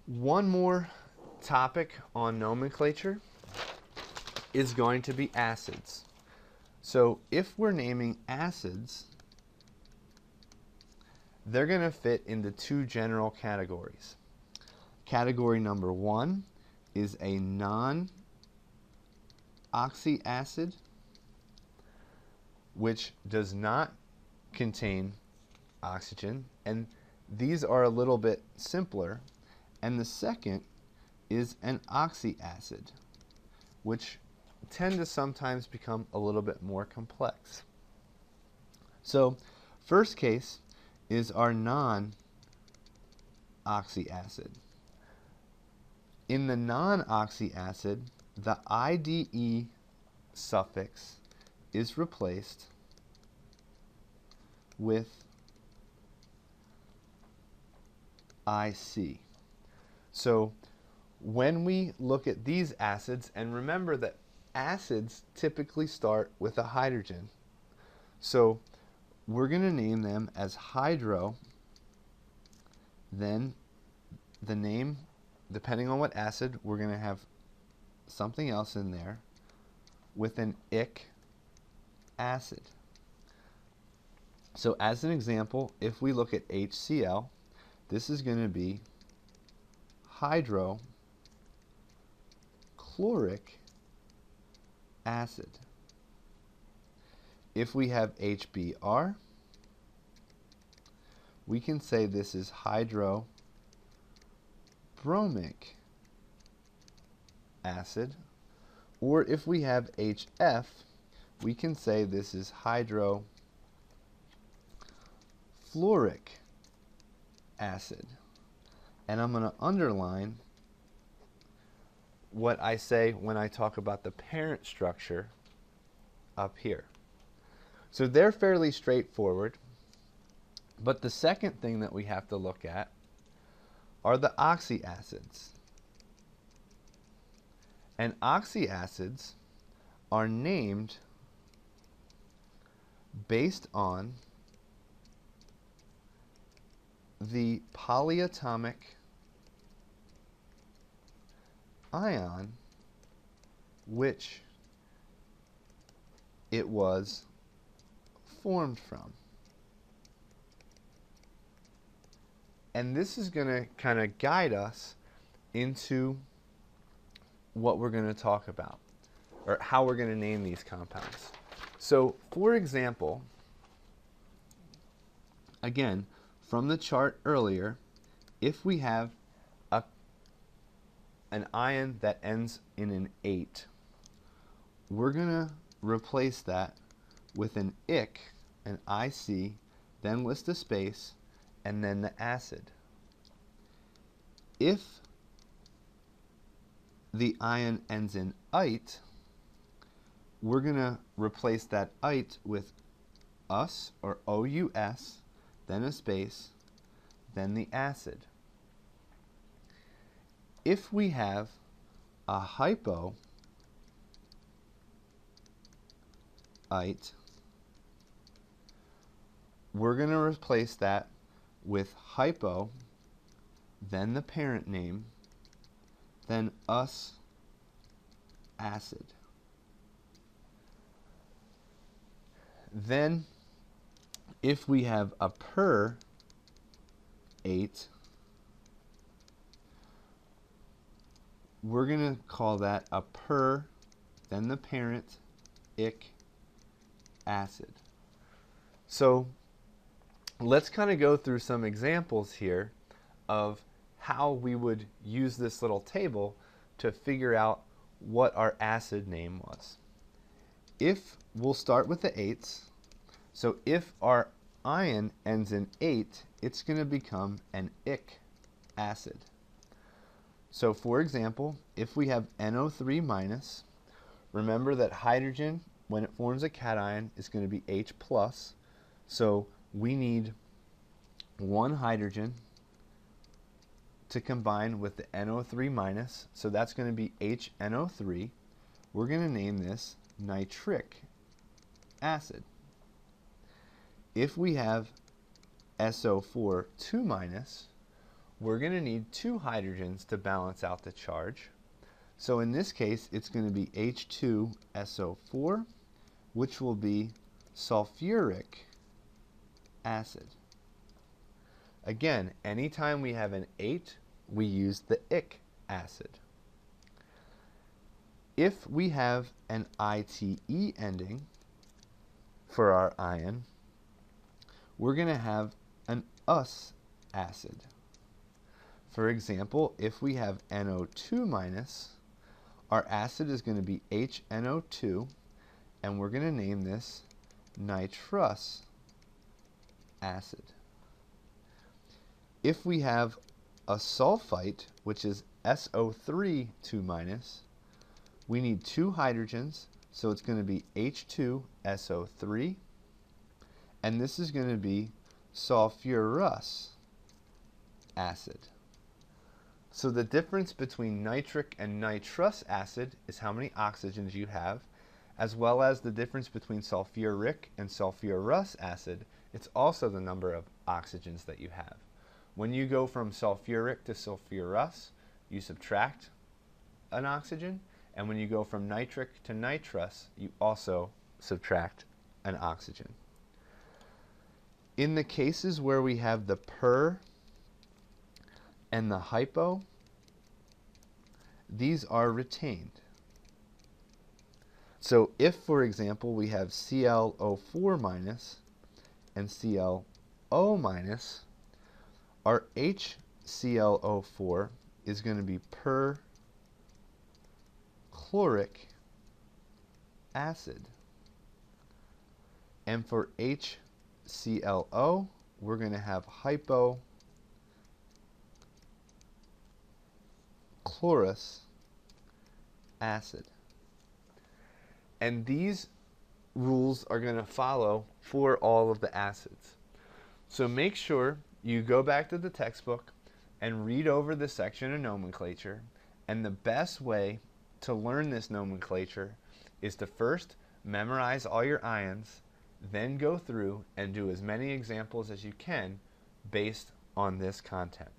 One more topic on nomenclature is going to be acids. So if we're naming acids, they're going to fit into two general categories. Category number one is a non-oxyacid, which does not contain oxygen, and these are a little bit simpler. And the second is an oxyacid, which tend to sometimes become a little bit more complex. So first case is our non-oxyacid. In the non-oxyacid, the IDE suffix is replaced with IC. So when we look at these acids, and remember that acids typically start with a hydrogen, so we're going to name them as hydro, then the name, depending on what acid, we're going to have something else in there with an ic acid. So as an example, if we look at HCl, this is going to be hydrochloric acid. If we have HBr, we can say this is hydrobromic acid. Or if we have HF, we can say this is hydrofluoric acid. And I'm going to underline what I say when I talk about the parent structure up here. So they're fairly straightforward, but the second thing that we have to look at are the oxyacids. And oxyacids are named based on the polyatomic ion which it was formed from. And this is going to kind of guide us into what we're going to talk about, or how we're going to name these compounds. So, for example, again, from the chart earlier, if we have an ion that ends in an 8, we're going to replace that with an ic, an IC, then list a space, and then the acid. If the ion ends in ite, we're going to replace that ite with us, or OUS, then a space, then the acid. If we have a hypoite, we're going to replace that with hypo, then the parent name, then us acid. Then if we have a per 8, we're going to call that a per, then the parent, ic acid. So let's kind of go through some examples here of how we would use this little table to figure out what our acid name was. If we'll start with the 8s, so if our ion ends in 8, it's going to become an ic acid. So for example, if we have NO3-, remember that hydrogen, when it forms a cation, is going to be H+, so we need one hydrogen to combine with the NO3-, so that's going to be HNO3. We're going to name this nitric acid. If we have SO4 2-, we're going to need 2 hydrogens to balance out the charge. So in this case, it's going to be H2SO4, which will be sulfuric acid. Again, anytime we have an 8, we use the ic acid. If we have an ITE ending for our ion, we're going to have an us acid. For example, if we have NO2-, our acid is going to be HNO2, and we're going to name this nitrous acid. If we have a sulfite, which is SO3 2-, we need 2 hydrogens, so it's going to be H2SO3, and this is going to be sulfurous acid. So the difference between nitric and nitrous acid is how many oxygens you have, as well as the difference between sulfuric and sulfurous acid. It's also the number of oxygens that you have. When you go from sulfuric to sulfurous, you subtract an oxygen, and when you go from nitric to nitrous, you also subtract an oxygen. In the cases where we have the per and the hypo, these are retained. So if, for example, we have ClO4- and ClO-, our HClO4 is going to be perchloric acid. And for HClO, we're going to have hypochlorous acid. And these rules are going to follow for all of the acids. So make sure you go back to the textbook and read over this section of nomenclature. And the best way to learn this nomenclature is to first memorize all your ions, then go through and do as many examples as you can based on this content.